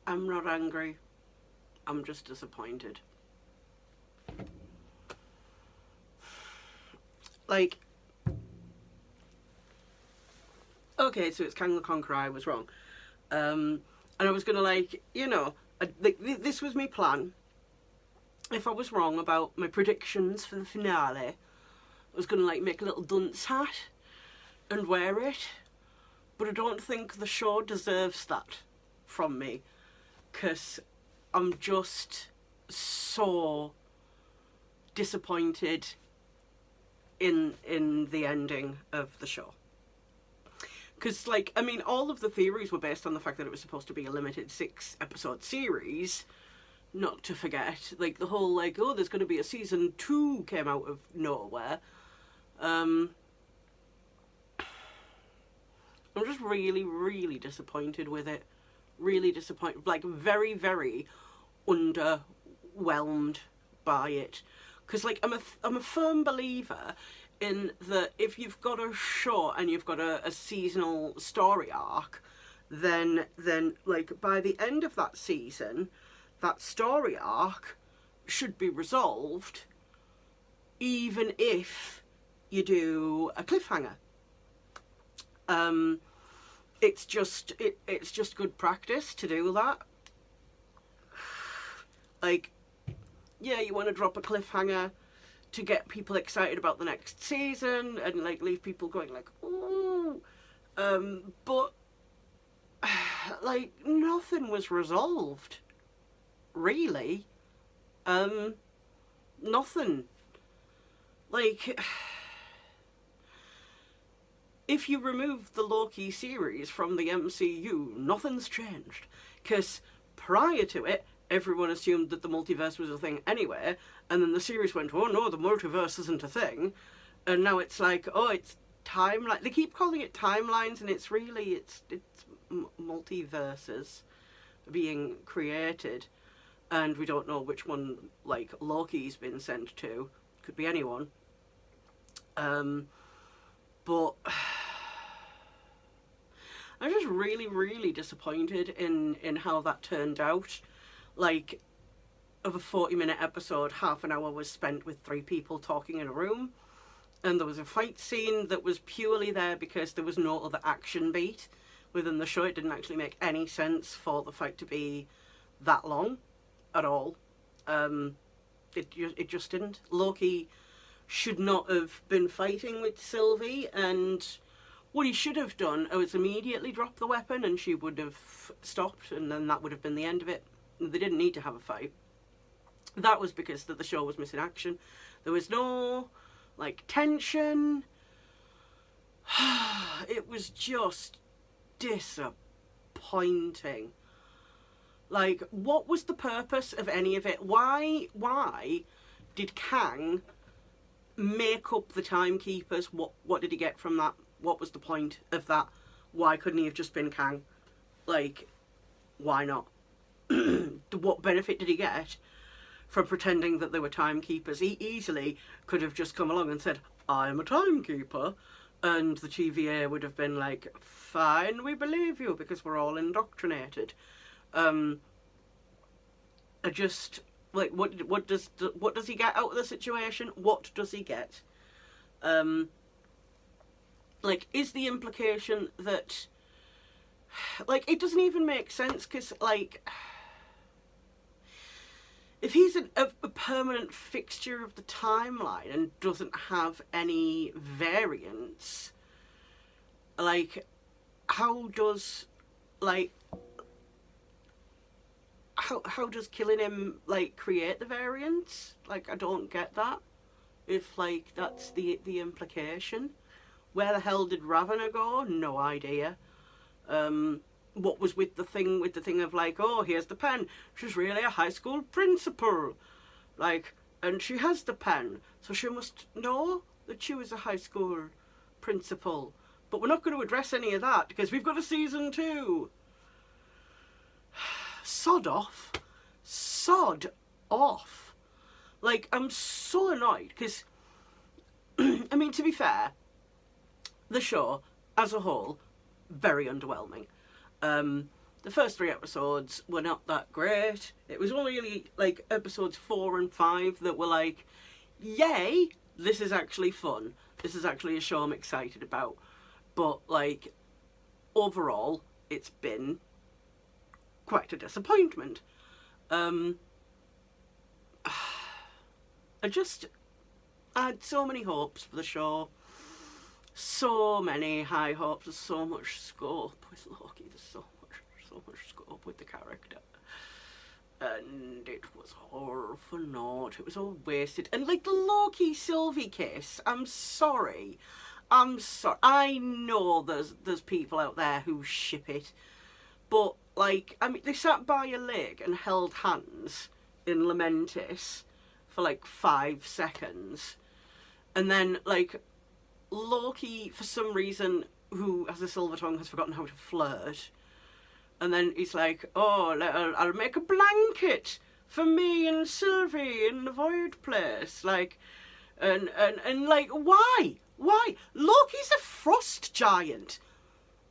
I'm not angry. I'm just disappointed. Like, okay, so it's Kang the Conqueror, I was wrong. And I was gonna, like, you know, this was my plan. If I was wrong about my predictions for the finale, I was gonna, like, make a little dunce hat and wear it. But I don't think the show deserves that from me, because I'm just so disappointed in the ending of the show. Because, like, I mean, all of the theories were based on the fact that it was supposed to be a limited 6-episode series. Not to forget, like, the whole, like, oh, there's going to be a season 2 came out of nowhere. I'm just really, really disappointed with it. Really disappointed. Like, very, very underwhelmed by it. Because, like, I'm a firm believer in that if you've got a show and you've got a seasonal story arc, then like, by the end of that season, that story arc should be resolved, even if you do a cliffhanger. It's just good practice to do that. Like, yeah, you want to drop a cliffhanger to get people excited about the next season and, like, leave people going, like, ooh. But, like, nothing was resolved. Really. Nothing. Like, if you remove the Loki series from the MCU, nothing's changed. Because prior to it, everyone assumed that the multiverse was a thing anyway, and then the series went, oh no, the multiverse isn't a thing, and now it's like, oh, it's timeline. They keep calling it timelines, and it's really, it's multiverses being created, and we don't know which one, like, Loki's been sent to. Could be anyone. But I'm just really, really disappointed in how that turned out. Like, of a 40-minute episode, half an hour was spent with 3 people talking in a room. And there was a fight scene that was purely there because there was no other action beat within the show. It didn't actually make any sense for the fight to be that long at all. It just didn't. Loki should not have been fighting with Sylvie, and what he should have done was immediately drop the weapon and she would have stopped, and then that would have been the end of it. They didn't need to have a fight. That was because the show was missing action. There was no, like, tension. It was just disappointing. Like, what was the purpose of any of it? Why did Kang make up the timekeepers? What did he get from that? What was the point of that? Why couldn't he have just been Kang? Like, why not? What benefit did he get from pretending that they were timekeepers? He easily could have just come along and said, I'm a timekeeper, and the TVA would have been like, fine, we believe you, because we're all indoctrinated. I just, like, what does he get out of the situation? What does he get? Like, is the implication that, like, it doesn't even make sense, because, like, if he's a permanent fixture of the timeline and doesn't have any variance, like, how does, like, how does killing him, like, create the variance? Like, I don't get that. If, like, that's the implication. Where the hell did Ravonna go? No idea. What was with the thing of, like, oh, here's the pen. She's really a high school principal. Like, and she has the pen, so she must know that she was a high school principal. But we're not going to address any of that because we've got a season 2. Sod off. Sod off. Like, I'm so annoyed because, I mean, to be fair, the show as a whole, very underwhelming. The the first 3 episodes were not that great. It was only really like episodes 4 and 5 that were like, yay, this is actually fun. This is actually a show I'm excited about. But like, overall, it's been quite a disappointment. I had so many hopes for the show. So many high hopes. There's so much scope with Loki. There's so much scope with the character. And it was all for naught. It was all wasted. And like the Loki Sylvie kiss, I'm sorry. I know there's people out there who ship it. But like, I mean, they sat by a lake and held hands in Lamentis for like 5 seconds. And then like Loki, for some reason, who has a silver tongue, has forgotten how to flirt. And then he's like, oh, I'll make a blanket for me and Sylvie in the void place. Like, and like, why? Why? Loki's a frost giant.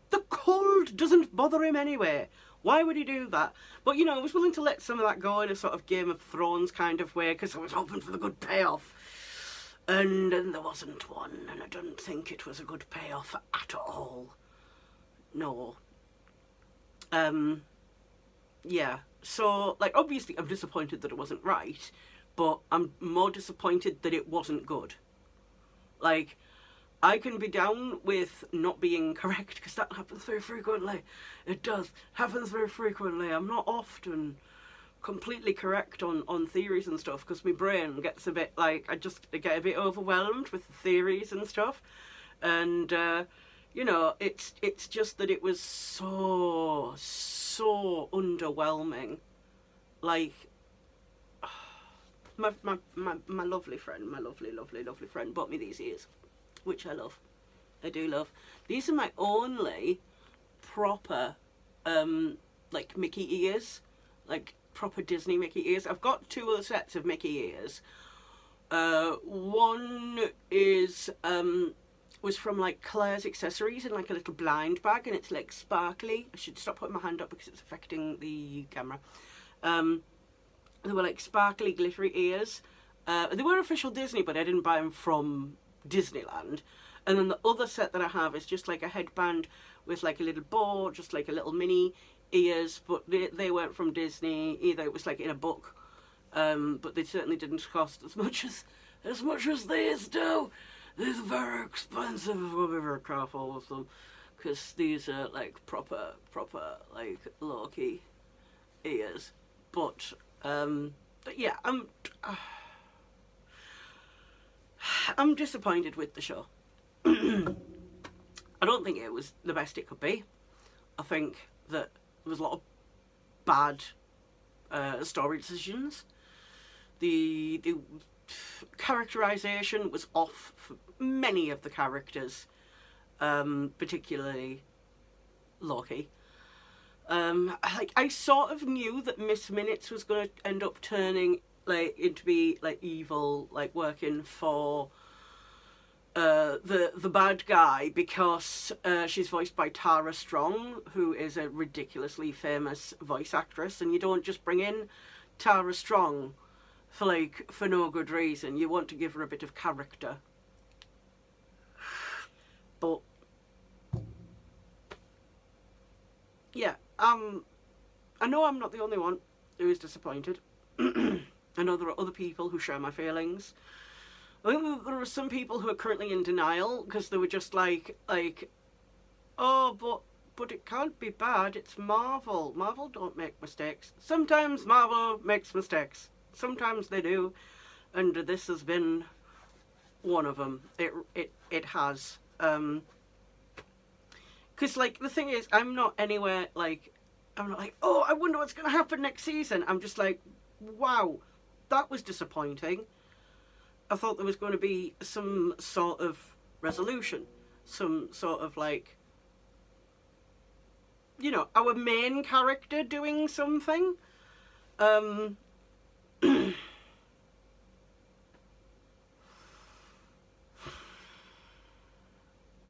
The cold doesn't bother him anyway. Why would he do that? But, you know, I was willing to let some of that go in a sort of Game of Thrones kind of way, because I was hoping for the good payoff. And there wasn't one, and I don't think it was a good payoff at all. No. Yeah, so, like, obviously I'm disappointed that it wasn't right, but I'm more disappointed that it wasn't good. Like, I can be down with not being correct, because that happens very frequently. It does. Happens very frequently. I'm not often completely correct on theories and stuff, because my brain gets a bit, like, I get a bit overwhelmed with the theories and stuff. And, you know, it's just that it was so underwhelming. Like, my lovely friend, my lovely friend bought me these ears, which I love. I do love. These are my only proper, like, Mickey ears. Like, proper Disney Mickey ears. I've got 2 other sets of Mickey ears. One is, was from like Claire's Accessories in like a little blind bag, and it's like sparkly. I should stop putting my hand up because it's affecting the camera. They were like sparkly, glittery ears. They were official Disney, but I didn't buy them from Disneyland. And then the other set that I have is just like a headband with like a little bow, just like a little mini ears, but they weren't from Disney either. It was like in a book, but they certainly didn't cost as much as these do. These are very expensive. We'll be very careful with them, because these are like proper like Loki ears. But yeah, I'm disappointed with the show. I don't think it was the best it could be. I think that there was a lot of bad story decisions. The characterization was off for many of the characters, particularly Loki. Like, I sort of knew that Miss Minutes was going to end up turning like into be like evil, like working for the bad guy, because she's voiced by Tara Strong, who is a ridiculously famous voice actress, and you don't just bring in Tara Strong for no good reason. You want to give her a bit of character. But yeah, I know I'm not the only one who is disappointed. I know there are other people who share my feelings. I think there are some people who are currently in denial, because they were just like, oh, but it can't be bad. It's Marvel. Marvel don't make mistakes. Sometimes Marvel makes mistakes. Sometimes they do, and this has been one of them. It has. Because like the thing is, I'm not like, oh, I wonder what's going to happen next season. I'm just like, wow, that was disappointing. I thought there was going to be some sort of resolution, some sort of like, you know, our main character doing something.